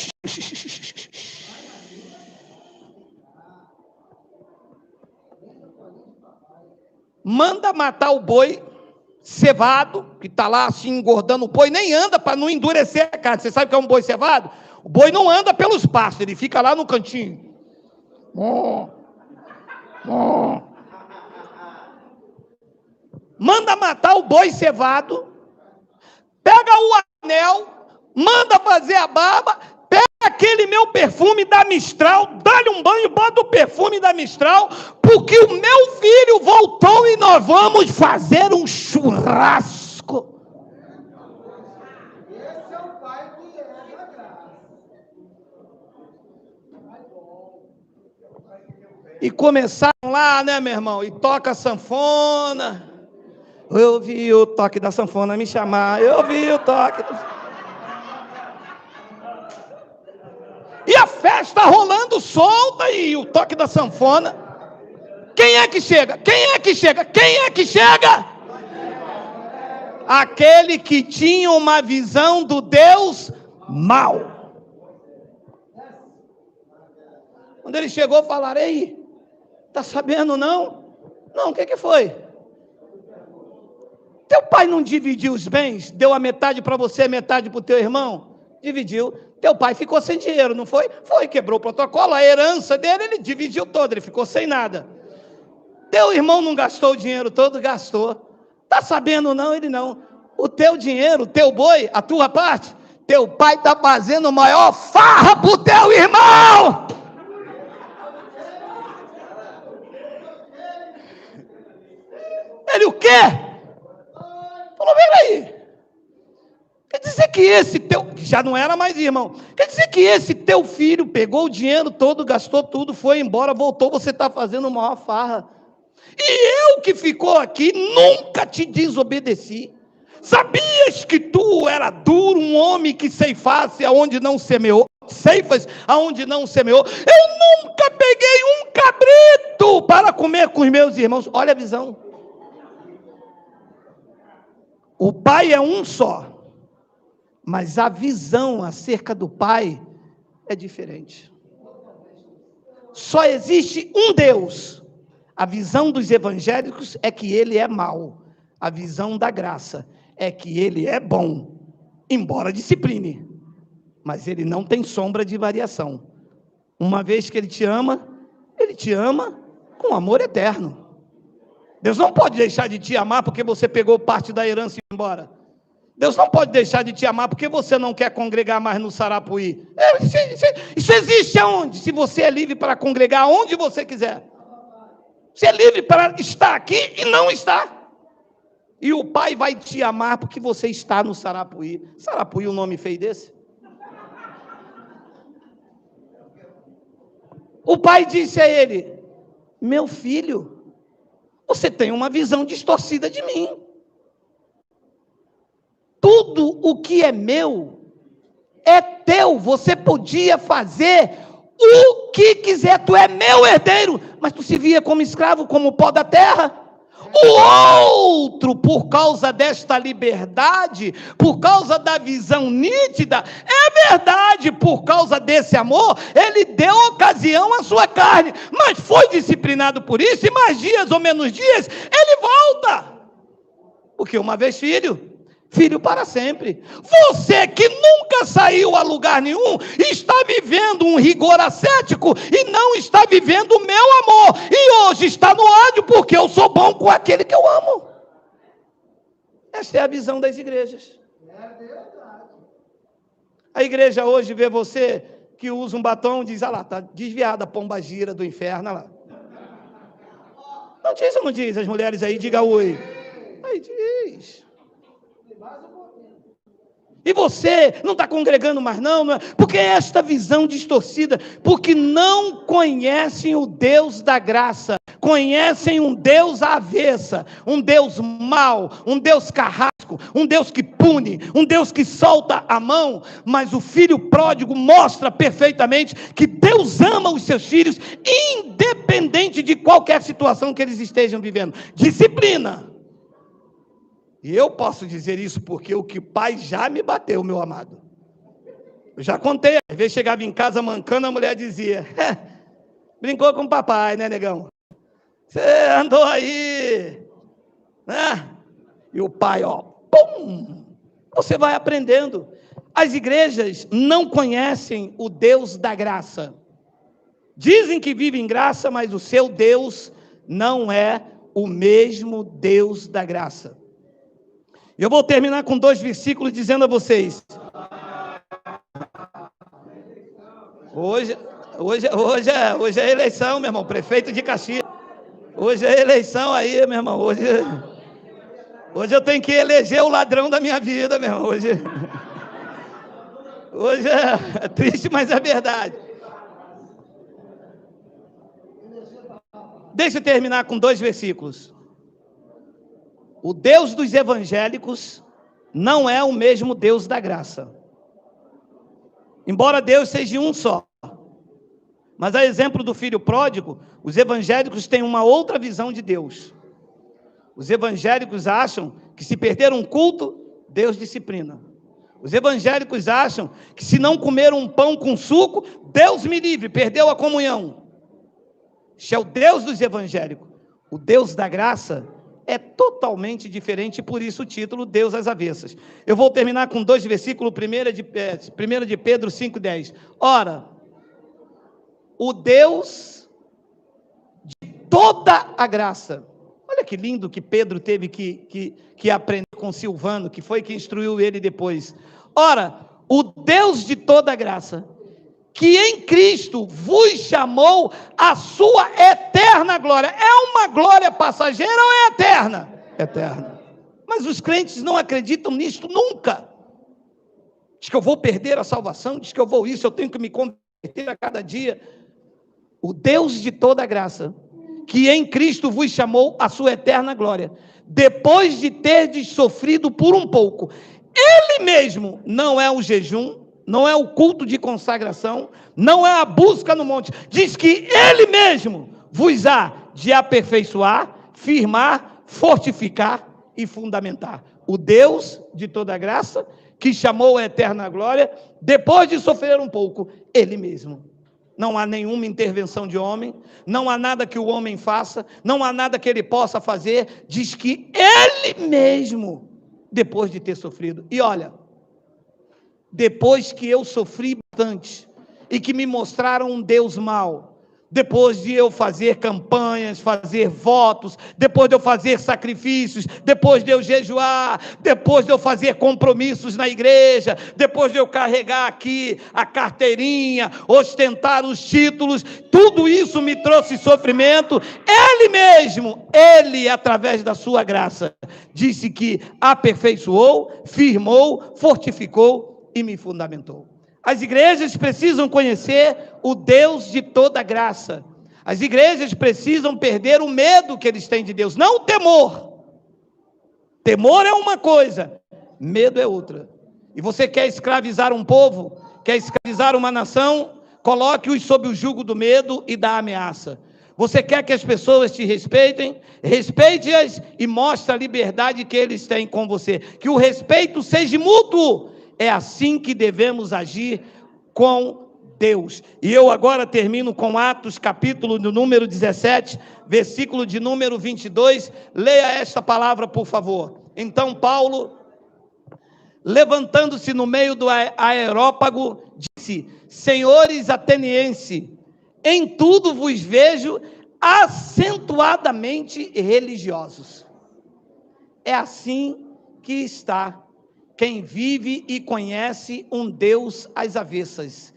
[SPEAKER 1] manda matar o boi cevado, que está lá assim engordando o boi, nem anda para não endurecer a carne. Você sabe o que é um boi cevado? O boi não anda pelos pastos, ele fica lá no cantinho. Manda matar o boi cevado, pega o anel, manda fazer a barba, pega aquele meu perfume da Mistral, dá-lhe um banho, bota o perfume da Mistral, porque o meu filho voltou e nós vamos fazer um churrasco.
[SPEAKER 2] Esse é o pai que é da graça.
[SPEAKER 1] E começaram lá, né, meu irmão? E toca a sanfona. Eu ouvi o toque da sanfona me chamar. Eu ouvi o toque. E a festa rolando solta e o toque da sanfona. Quem é que chega? Quem é que chega? Quem é que chega? Aquele que tinha uma visão do Deus mau. Quando ele chegou, falaram: ei, tá sabendo não? Não, o que foi? Teu pai não dividiu os bens? Deu a metade para você, a metade para o teu irmão? Dividiu. Teu pai ficou sem dinheiro, não foi? Foi, quebrou o protocolo, a herança dele ele dividiu todo, ele ficou sem nada. Teu irmão não gastou o dinheiro todo? Gastou. Tá sabendo não? Ele não. O teu dinheiro, o teu boi, a tua parte, teu pai está fazendo maior farra pro teu irmão. Ele o quê? Falou: peraí. Quer dizer que esse teu, que já não era mais irmão, quer dizer que esse teu filho pegou o dinheiro todo, gastou tudo, foi embora, voltou, você está fazendo maior farra. E eu que ficou aqui, nunca te desobedeci. Sabias que tu era duro, um homem que ceifasse aonde não semeou? Ceifas aonde não semeou? Eu nunca peguei um cabrito para comer com os meus irmãos. Olha a visão. O pai é um só, mas a visão acerca do pai é diferente. Só existe um Deus. A visão dos evangélicos é que ele é mau. A visão da graça é que ele é bom, embora discipline. Mas ele não tem sombra de variação. Uma vez que ele te ama com amor eterno. Deus não pode deixar de te amar porque você pegou parte da herança e foi embora. Deus não pode deixar de te amar porque você não quer congregar mais no Sarapuí. Isso existe aonde? Se você é livre para congregar onde você quiser. Você é livre para estar aqui e não estar. E o pai vai te amar porque você está no Sarapuí. Sarapuí, um nome feio desse? O pai disse a ele: meu filho, você tem uma visão distorcida de mim. Tudo o que é meu é teu. Você podia fazer o que quiser. Tu é meu herdeiro, mas tu se via como escravo, como pó da terra. O outro, por causa desta liberdade, por causa da visão nítida, é verdade, por causa desse amor, ele deu ocasião à sua carne, mas foi disciplinado por isso, e mais dias ou menos dias, ele volta. Porque uma vez filho para sempre. Você que nunca saiu a lugar nenhum, está vivendo um rigor ascético e não está vivendo o meu amor. E hoje está no ódio porque eu sou bom com aquele que eu amo. Esta é a visão das igrejas. A igreja hoje vê você que usa um batom e diz: ah lá, está desviada a pomba gira do inferno, olha lá. Não diz ou não diz? As mulheres aí, diga oi. Aí diz. E você não está congregando mais não é? Porque esta visão distorcida, porque não conhecem o Deus da graça, conhecem um Deus avessa, um Deus mau, um Deus carrasco, um Deus que pune, um Deus que solta a mão. Mas o filho pródigo mostra perfeitamente que Deus ama os seus filhos, independente de qualquer situação que eles estejam vivendo. Disciplina, E eu posso dizer isso porque o que o pai já me bateu, meu amado. Eu já contei, às vezes chegava em casa mancando, a mulher dizia, brincou com o papai, né, negão? Você andou aí, né? E o pai, ó, pum! Você vai aprendendo. As igrejas não conhecem o Deus da graça. Dizem que vivem em graça, mas o seu Deus não é o mesmo Deus da graça. Eu vou terminar com 2 versículos dizendo a vocês. Hoje é eleição, meu irmão, prefeito de Caxias. Hoje é eleição aí, meu irmão. Hoje eu tenho que eleger o ladrão da minha vida, meu irmão. Hoje é triste, mas é verdade. Deixa eu terminar com 2 versículos. O Deus dos evangélicos não é o mesmo Deus da graça. Embora Deus seja um só. Mas a exemplo do filho pródigo, os evangélicos têm uma outra visão de Deus. Os evangélicos acham que se perder um culto, Deus disciplina. Os evangélicos acham que se não comer um pão com suco, Deus me livre, perdeu a comunhão. Este é o Deus dos evangélicos. O Deus da graça é totalmente diferente, por isso o título, Deus às avessas. Eu vou terminar com 2 versículos, 1 de Pedro 5,10. Ora, o Deus de toda a graça. Olha que lindo que Pedro teve que aprender com Silvano, que foi quem instruiu ele depois. Ora, o Deus de toda a graça, que em Cristo vos chamou a sua eterna glória. É uma glória passageira ou é eterna? Eterna. Mas os crentes não acreditam nisto nunca. Diz que eu vou perder a salvação, diz que eu vou isso, eu tenho que me converter a cada dia. O Deus de toda a graça, que em Cristo vos chamou a sua eterna glória, depois de terdes sofrido por um pouco, Ele mesmo, não é o jejum, não é o culto de consagração, não é a busca no monte, diz que Ele mesmo vos há de aperfeiçoar, firmar, fortificar e fundamentar. O Deus de toda a graça, que chamou a eterna glória, depois de sofrer um pouco, Ele mesmo. Não há nenhuma intervenção de homem, não há nada que o homem faça, não há nada que ele possa fazer, diz que Ele mesmo, depois de ter sofrido. E olha, depois que eu sofri bastante, e que me mostraram um Deus mau, depois de eu fazer campanhas, fazer votos, depois de eu fazer sacrifícios, depois de eu jejuar, depois de eu fazer compromissos na igreja, depois de eu carregar aqui a carteirinha, ostentar os títulos, tudo isso me trouxe sofrimento. Ele mesmo, Ele, através da sua graça, disse que aperfeiçoou, firmou, fortificou e me fundamentou. As igrejas precisam conhecer o Deus de toda graça. As igrejas precisam perder o medo que eles têm de Deus, não o temor. Temor é uma coisa, medo é outra. E você quer escravizar um povo, quer escravizar uma nação, coloque-os sob o jugo do medo e da ameaça. Você quer que as pessoas te respeitem? Respeite-as e mostre a liberdade que eles têm com você. Que o respeito seja mútuo. É assim que devemos agir com Deus. E eu agora termino com Atos, capítulo do número 17, versículo de número 22. Leia esta palavra, por favor. Então Paulo, levantando-se no meio do aerópago, disse: Senhores atenienses, em tudo vos vejo acentuadamente religiosos. É assim que está quem vive e conhece um Deus às avessas,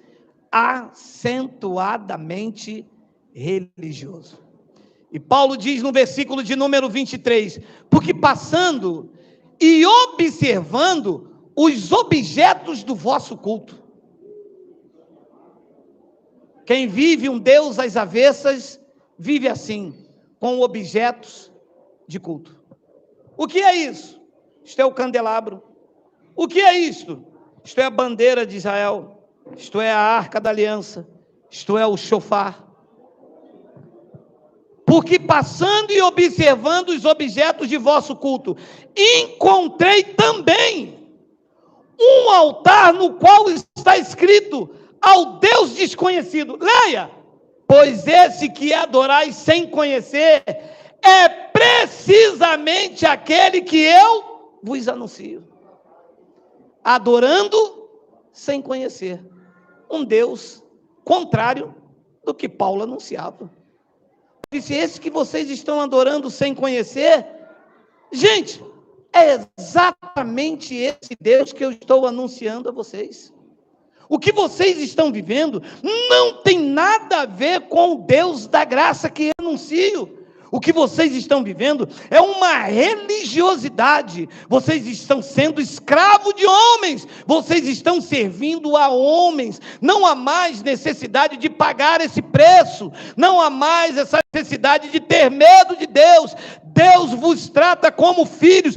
[SPEAKER 1] acentuadamente religioso. E Paulo diz no versículo de número 23, porque passando e observando os objetos do vosso culto. Quem vive um Deus às avessas, vive assim, com objetos de culto. O que é isso? Isto é o candelabro. O que é isto? Isto é a bandeira de Israel, isto é a arca da aliança, isto é o shofar. porque passando e observando os objetos de vosso culto, encontrei também um altar no qual está escrito ao Deus desconhecido. Leia! Pois esse que adorais sem conhecer é precisamente aquele que eu vos anuncio. Adorando sem conhecer. Um Deus contrário do que Paulo anunciava. Disse, esse que vocês estão adorando sem conhecer, gente, é exatamente esse Deus que eu estou anunciando a vocês. O que vocês estão vivendo não tem nada a ver com o Deus da graça que eu anuncio. O que vocês estão vivendo é uma religiosidade. Vocês estão sendo escravos de homens. Vocês estão servindo a homens. Não há mais necessidade de pagar esse preço. Não há mais essa necessidade de ter medo de Deus. Deus vos trata como filhos.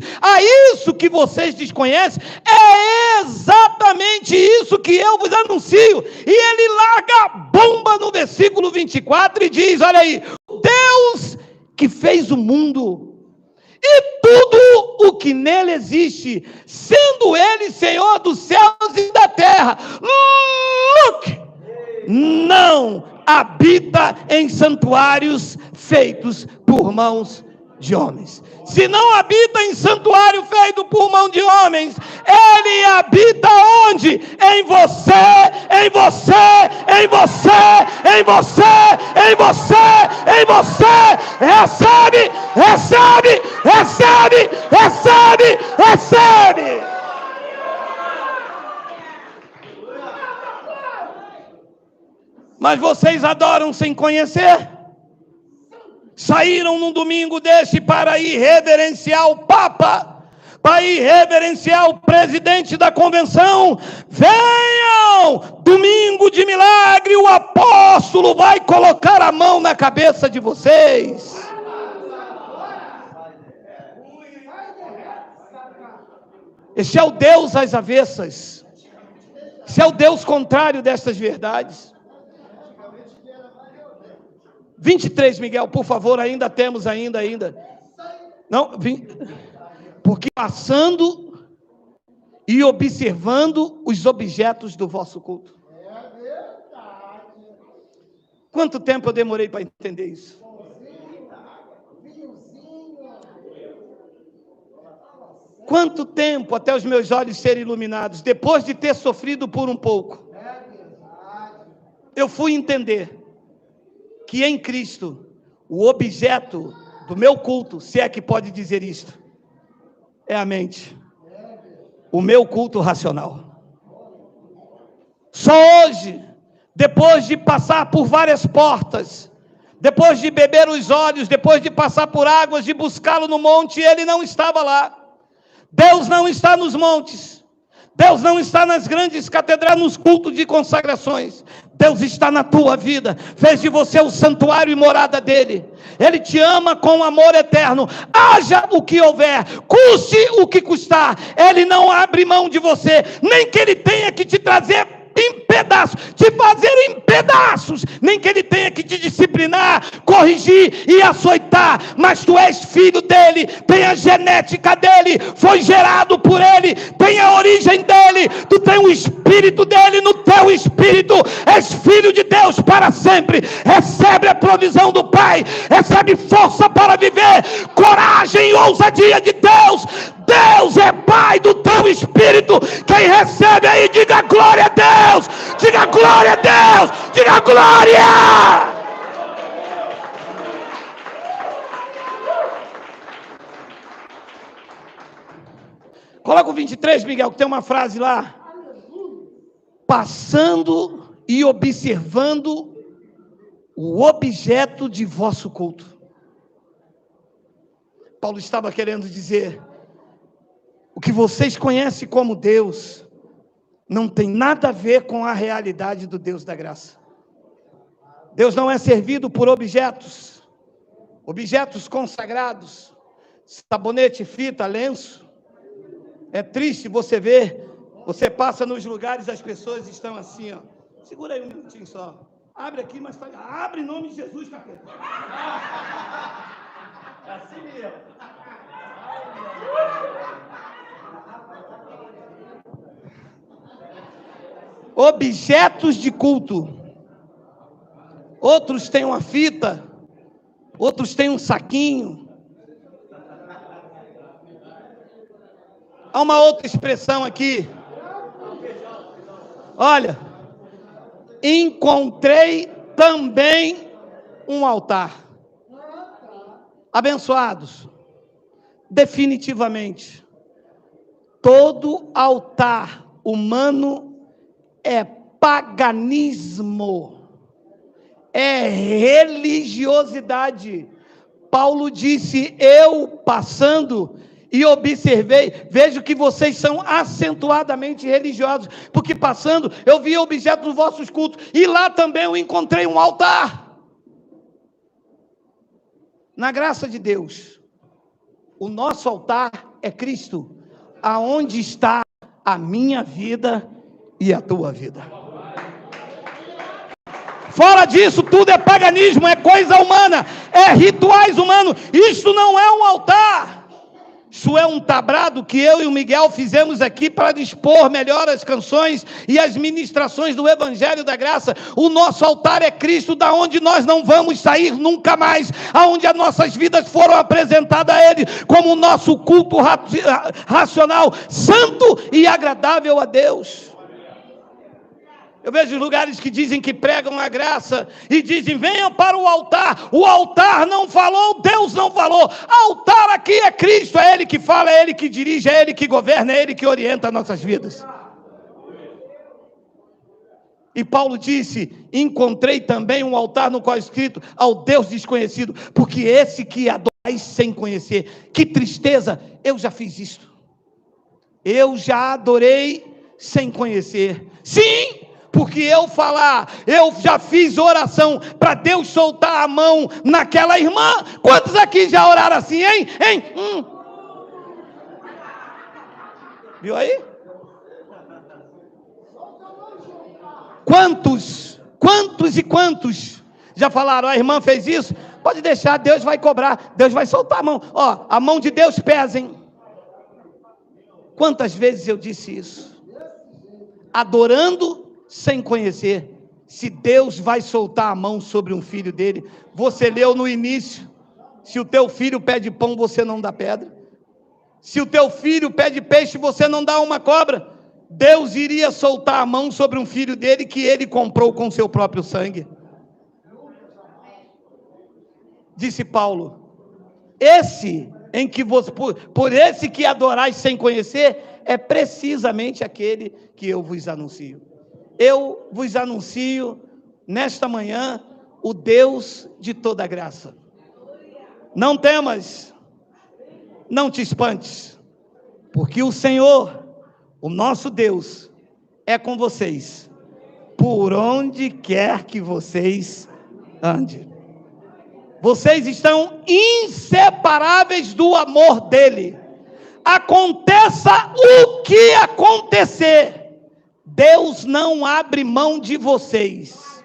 [SPEAKER 1] Isso que vocês desconhecem é exatamente isso que eu vos anuncio. E ele larga a bomba no versículo 24 e diz, olha aí, Deus que fez o mundo e tudo o que nele existe, sendo ele Senhor dos céus e da terra, não habita em santuários feitos por mãos de homens. Se não habita em santuário feito por mão de homens, ele habita onde? Em você, em você, em você, em você, em você, em você. Recebe, recebe, recebe, recebe, recebe. Mas vocês adoram sem conhecer. Saíram num domingo deste para ir reverenciar o Papa, para ir reverenciar o presidente da convenção. Venham! Domingo de milagre, o apóstolo vai colocar a mão na cabeça de vocês. Esse é o Deus às avessas. Esse é o Deus contrário destas verdades. 23, Miguel, por favor, ainda temos, ainda. Não, porque passando e observando os objetos do vosso culto. Quanto tempo eu demorei para entender isso? Quanto tempo até os meus olhos serem iluminados? Depois de ter sofrido por um pouco, eu fui entender que em Cristo, o objeto do meu culto, se é que pode dizer isto, é a mente. O meu culto racional. Só hoje, depois de passar por várias portas, depois de beber os olhos, depois de passar por águas, de buscá-lo no monte, ele não estava lá. Deus não está nos montes. Deus não está nas grandes catedrais, nos cultos de consagrações. Deus está na tua vida, fez de você o santuário e morada dele. Ele te ama com amor eterno. Haja o que houver, custe o que custar, ele não abre mão de você, nem que ele tenha que te trazer em pedaços, te fazer em pedaços, nem que ele tenha que te disciplinar, corrigir e açoitar, mas tu és filho dele, tem a genética dele, foi gerado por ele, tem a origem dele, tu tem o espírito dele no teu espírito, és filho de Deus para sempre, recebe a provisão do Pai, recebe força para viver, coragem e ousadia de Deus. Deus é Pai do teu espírito. Quem recebe aí, diga glória a Deus, diga glória a Deus, diga glória. Coloca o 23, Miguel, que tem uma frase lá. Passando e observando o objeto de vosso culto. Paulo estava querendo dizer, o que vocês conhecem como Deus não tem nada a ver com a realidade do Deus da graça. Deus não é servido por objetos consagrados, sabonete, fita, lenço. É triste você ver, você passa nos lugares, as pessoas estão assim, ó. Segura aí um minutinho só. Abre aqui, mas abre em nome de Jesus, capeta.
[SPEAKER 3] É assim mesmo.
[SPEAKER 1] Objetos de culto. Outros têm uma fita, outros têm um saquinho. Há uma outra expressão aqui. Olha, encontrei também um altar. Abençoados, definitivamente, todo altar humano é paganismo, é religiosidade. Paulo disse, eu passando e observei, vejo que vocês são acentuadamente religiosos, porque passando eu vi objetos dos vossos cultos, e lá também eu encontrei um altar. Na graça de Deus, o nosso altar é Cristo, aonde está a minha vida e a tua vida. Fora disso, tudo é paganismo, é coisa humana, é rituais humanos. Isso não é um altar. Isso é um tabrado que eu e o Miguel fizemos aqui para dispor melhor as canções e as ministrações do Evangelho da Graça. O nosso altar é Cristo, da onde nós não vamos sair nunca mais, aonde as nossas vidas foram apresentadas a Ele como o nosso culto racional, santo e agradável a Deus. Eu vejo lugares que dizem que pregam a graça e dizem, venham para o altar. O altar não falou, Deus não falou. Altar aqui é Cristo, é Ele que fala, é Ele que dirige, é Ele que governa, é Ele que orienta nossas vidas. E Paulo disse, encontrei também um altar no qual é escrito, ao Deus desconhecido, porque esse que adorais sem conhecer. Que tristeza, eu já fiz isso. Eu já adorei sem conhecer. Sim! Porque eu já fiz oração para Deus soltar a mão naquela irmã. Quantos aqui já oraram assim, hein? Viu aí? Quantos já falaram, a irmã fez isso? Pode deixar, Deus vai cobrar, Deus vai soltar a mão. Ó, a mão de Deus pesa, hein? Quantas vezes eu disse isso? Adorando sem conhecer. Se Deus vai soltar a mão sobre um filho dele, você leu no início, se o teu filho pede pão, você não dá pedra. Se o teu filho pede peixe, você não dá uma cobra. Deus iria soltar a mão sobre um filho dele que ele comprou com seu próprio sangue. Disse Paulo, esse em que você, por esse que adorais sem conhecer, é precisamente aquele que eu vos anuncio. Eu vos anuncio nesta manhã o Deus de toda graça. Não temas, não te espantes, porque o Senhor, o nosso Deus, é com vocês, por onde quer que vocês andem. Vocês estão inseparáveis do amor dele. Aconteça o que acontecer, Deus não abre mão de vocês.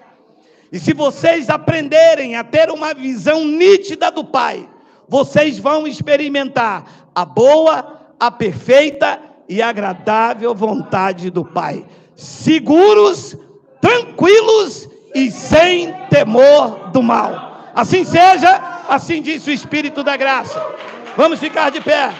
[SPEAKER 1] E se vocês aprenderem a ter uma visão nítida do Pai, vocês vão experimentar a boa, a perfeita e agradável vontade do Pai. Seguros, tranquilos e sem temor do mal. Assim seja, assim diz o Espírito da Graça. Vamos ficar de pé.